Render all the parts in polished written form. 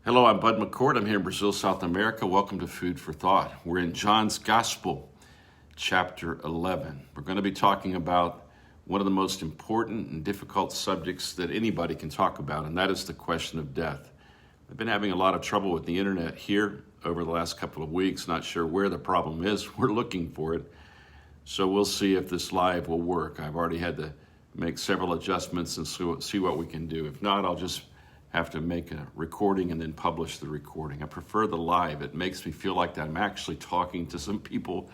Hello, I'm Bud McCord. I'm here in Brazil, South America. Welcome to Food for Thought. We're in John's Gospel, chapter 11. We're going to be talking about one of the most important and difficult subjects that anybody can talk about, and that is the question of death. I've been having a lot of trouble with the internet here over the last couple of weeks, not sure where the problem is. We're looking for it. So we'll see if this live will work. I've already had to make several adjustments and see what we can do. If not, I'll just have to make a recording and then publish the recording. I prefer the live. It makes me feel like that I'm actually talking to some people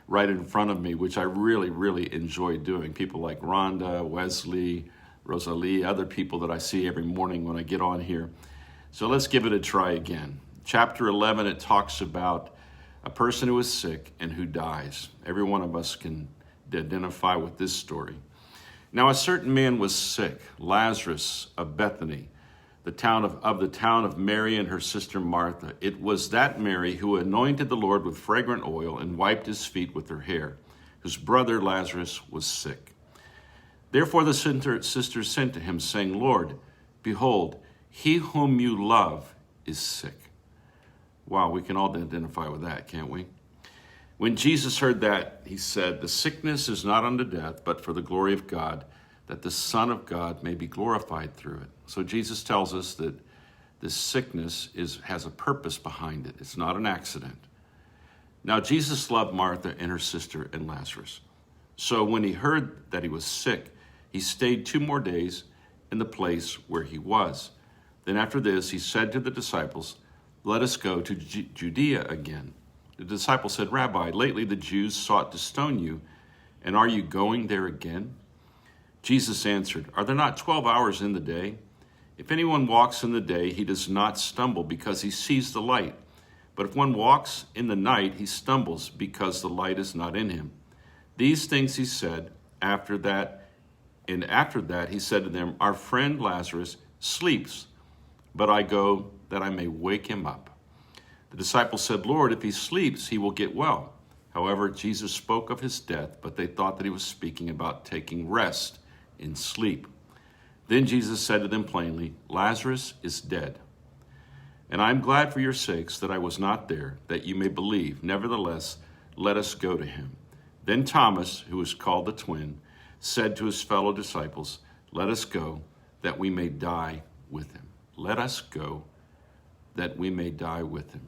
right in front of me, which I really enjoy doing. People like Rhonda, Wesley, Rosalie, other people that I see every morning when I get on here. So let's give it a try again. Chapter 11, it talks about a person who is sick and who dies. Every one of us can identify with this story. Now a certain man was sick, Lazarus of Bethany, the town of Mary and her sister Martha. It was that Mary who anointed the Lord with fragrant oil and wiped his feet with her hair, whose brother Lazarus was sick. Therefore the sisters sent to him, saying, Lord, behold, he whom you love is sick. Wow, we can all identify with that, can't we? When Jesus heard that, he said, the sickness is not unto death, but for the glory of God, that the Son of God may be glorified through it. So Jesus tells us that this sickness has a purpose behind it. It's not an accident. Now Jesus loved Martha and her sister and Lazarus. So when he heard that he was sick, he stayed 2 more days in the place where he was. Then after this, he said to the disciples, let us go to Judea again. The disciples said, Rabbi, lately the Jews sought to stone you, and are you going there again? Jesus answered, are there not 12 hours in the day? If anyone walks in the day, he does not stumble because he sees the light. But if one walks in the night, he stumbles because the light is not in him. These things he said. After that, he said to them, our friend Lazarus sleeps, but I go that I may wake him up. The disciples said, Lord, if he sleeps, he will get well. However, Jesus spoke of his death, but they thought that he was speaking about taking rest in sleep. Then Jesus said to them plainly, Lazarus is dead. And I am glad for your sakes that I was not there, that you may believe. Nevertheless, let us go to him. Then Thomas, who is called the twin, said to his fellow disciples, let us go, that we may die with him. Let us go, that we may die with him.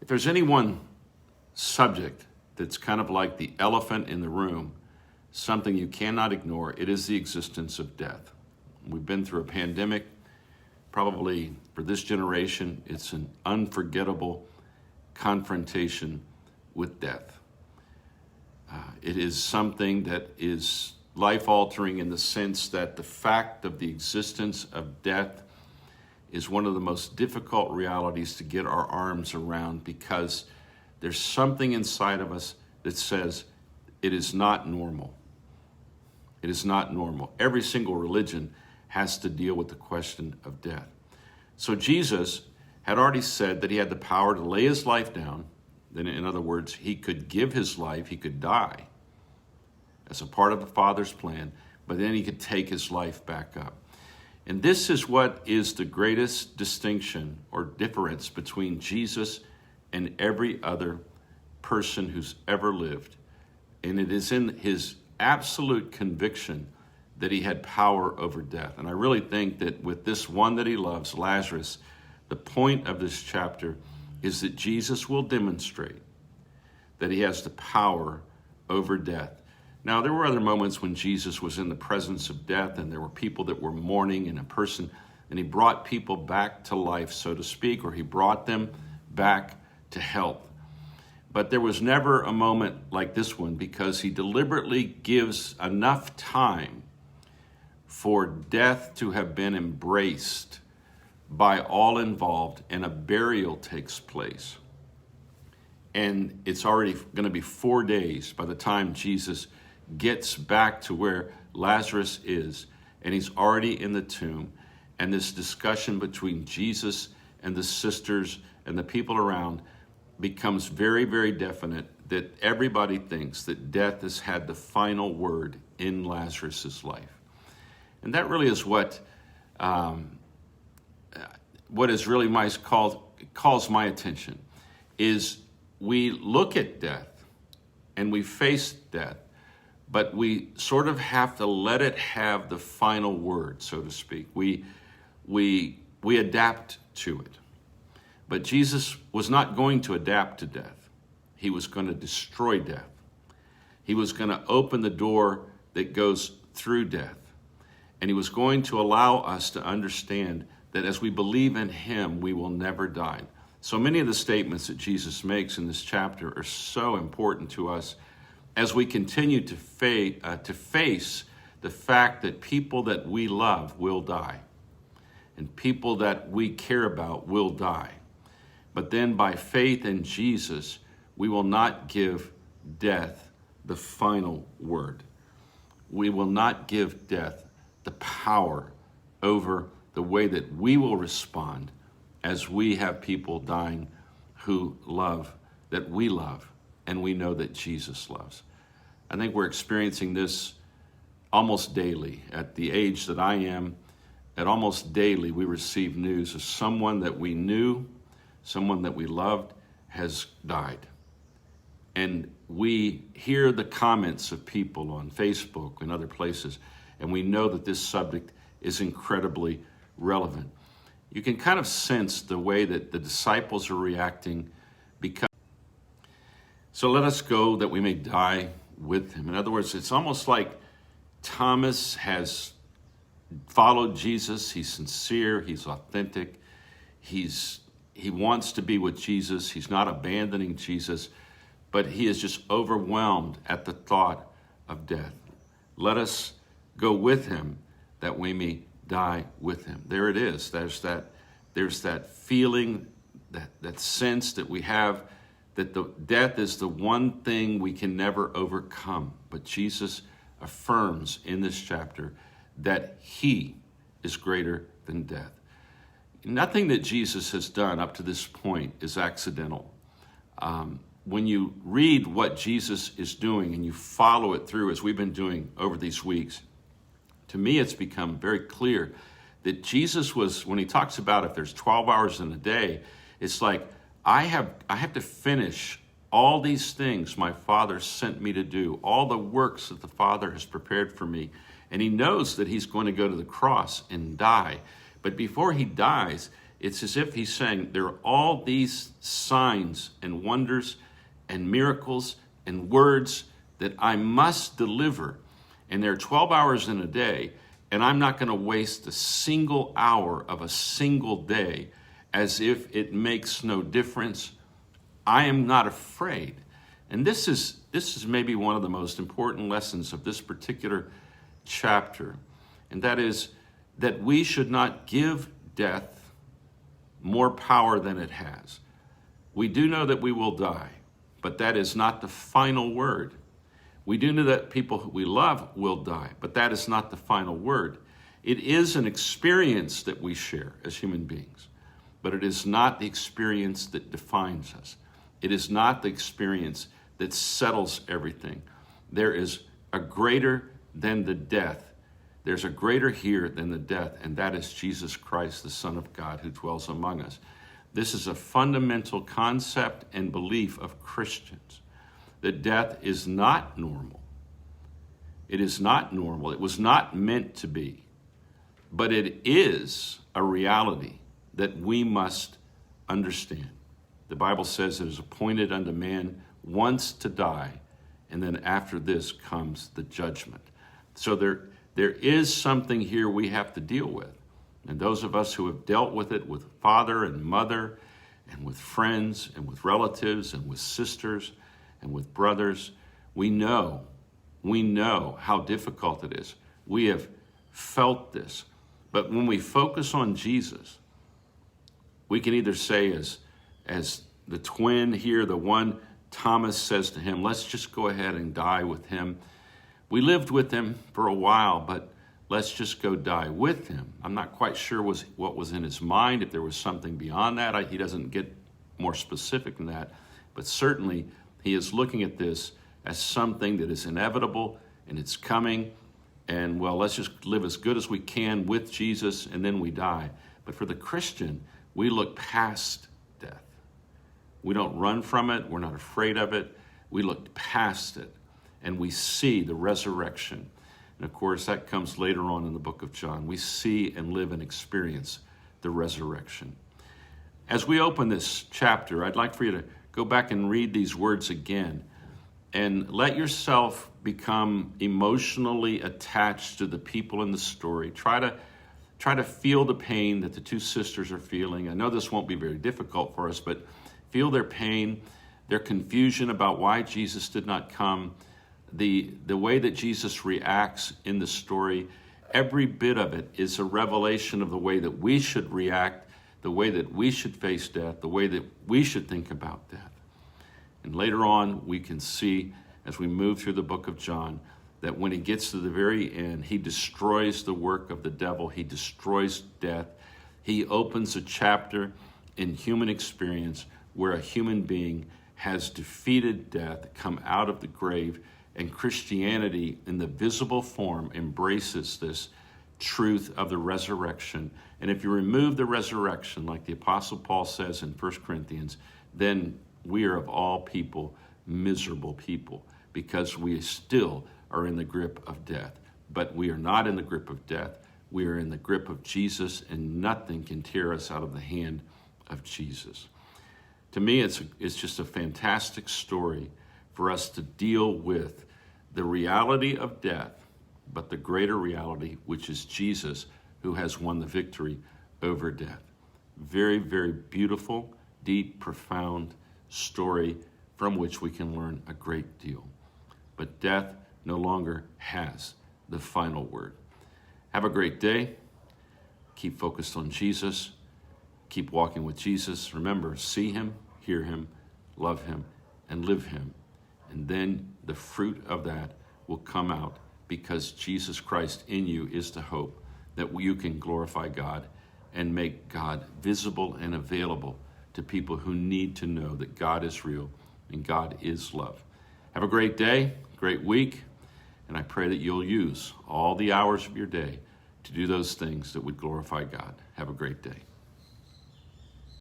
If there's any one subject that's kind of like the elephant in the room, something you cannot ignore, it is the existence of death. We've been through a pandemic. Probably for this generation, it's an unforgettable confrontation with death. It is something that is life-altering in the sense that the fact of the existence of death is one of the most difficult realities to get our arms around, because there's something inside of us that says it is not normal. It is not normal. Every single religion has to deal with the question of death. So Jesus had already said that he had the power to lay his life down. Then, in other words, he could give his life, he could die as a part of the Father's plan, but then he could take his life back up. And this is what is the greatest distinction or difference between Jesus and every other person who's ever lived. And it is in his absolute conviction that he had power over death. And I really think that with this one that he loves, Lazarus, the point of this chapter is that Jesus will demonstrate that he has the power over death. Now, there were other moments when Jesus was in the presence of death, and there were people that were mourning and and he brought people back to life, so to speak, or he brought them back to health. But there was never a moment like this one, because he deliberately gives enough time for death to have been embraced by all involved, and a burial takes place. And it's already going to be 4 days by the time Jesus gets back to where Lazarus is, and he's already in the tomb. And this discussion between Jesus and the sisters and the people around becomes very definite, that everybody thinks that death has had the final word in Lazarus's life. And that really is what what is really calls my attention is we look at death and we face death, but we sort of have to let it have the final word, so to speak. We adapt to it. But Jesus was not going to adapt to death. He was going to destroy death. He was going to open the door that goes through death. And he was going to allow us to understand that as we believe in him, we will never die. So many of the statements that Jesus makes in this chapter are so important to us as we continue to face the fact that people that we love will die and people that we care about will die. But then by faith in Jesus, we will not give death the final word. We will not give death the power over the way that we will respond as we have people dying that we love and we know that Jesus loves. I think we're experiencing this almost daily. At the age that I am, at almost daily we receive news of someone that we knew, someone that we loved has died. And we hear the comments of people on Facebook and other places, and we know that this subject is incredibly relevant. You can kind of sense the way that the disciples are reacting because. So let us go that we may die with him. In other words, it's almost like Thomas has followed Jesus. He's sincere, he's authentic, he wants to be with Jesus. He's not abandoning Jesus, but he is just overwhelmed at the thought of death. Let us go with him that we may die with him. There it is. There's that feeling, that sense that we have that the death is the one thing we can never overcome. But Jesus affirms in this chapter that he is greater than death. Nothing that Jesus has done up to this point is accidental. When you read what Jesus is doing and you follow it through, as we've been doing over these weeks, to me it's become very clear that Jesus was, when he talks about if there's 12 hours in a day, it's like, I have to finish all these things my Father sent me to do, all the works that the Father has prepared for me. And he knows that he's going to go to the cross and die. But before he dies, it's as if he's saying, there are all these signs and wonders and miracles and words that I must deliver. And there are 12 hours in a day, and I'm not going to waste a single hour of a single day as if it makes no difference. I am not afraid. And this is maybe one of the most important lessons of this particular chapter, and that is that we should not give death more power than it has. We do know that we will die, but that is not the final word. We do know that people who we love will die, but that is not the final word. It is an experience that we share as human beings, but it is not the experience that defines us. It is not the experience that settles everything. There is a greater than the death. There's a greater here than the death, and that is Jesus Christ, the Son of God, who dwells among us. This is a fundamental concept and belief of Christians, that death is not normal. It is not normal. It was not meant to be, but it is a reality that we must understand. The Bible says it is appointed unto man once to die, and then after this comes the judgment. So there is something here we have to deal with. And those of us who have dealt with it with father and mother and with friends and with relatives and with sisters and with brothers, we know how difficult it is. We have felt this. But when we focus on Jesus, we can either say as the twin here, the one Thomas says to him, let's just go ahead and die with him. We lived with him for a while, but let's just go die with him. I'm not quite sure what was in his mind, if there was something beyond that. He doesn't get more specific than that, but certainly he is looking at this as something that is inevitable and it's coming, and well, let's just live as good as we can with Jesus and then we die. But for the Christian, We look past death. We don't run from it. We're not afraid of it. We look past it, and we see the resurrection. And of course, that comes later on in the book of John. We see and live and experience the resurrection. As we open this chapter, I'd like for you to go back and read these words again and let yourself become emotionally attached to the people in the story. Try to feel the pain that the two sisters are feeling. I know this won't be very difficult for us, but feel their pain, their confusion about why Jesus did not come, the way that Jesus reacts in the story. Every bit of it is a revelation of the way that we should react, the way that we should face death, the way that we should think about death. And later on, we can see, as we move through the book of John, that when he gets to the very end, he destroys the work of the devil. He destroys death. He opens a chapter in human experience where a human being has defeated death, come out of the grave, and Christianity in the visible form embraces this truth of the resurrection. And if you remove the resurrection, like the Apostle Paul says in 1 Corinthians, then we are of all people miserable people, because we still are in the grip of death. But we are not in the grip of death. We are in the grip of Jesus, and nothing can tear us out of the hand of Jesus. To me, it's just a fantastic story for us to deal with the reality of death, but the greater reality, which is Jesus, who has won the victory over death. Very, very beautiful, deep, profound story from which we can learn a great deal. But death no longer has the final word. Have a great day. Keep focused on Jesus. Keep walking with Jesus. Remember, see him, hear him, love him, and live him. And then the fruit of that will come out, because Jesus Christ in you is the hope that you can glorify God and make God visible and available to people who need to know that God is real and God is love. Have a great day, great week, and I pray that you'll use all the hours of your day to do those things that would glorify God. Have a great day.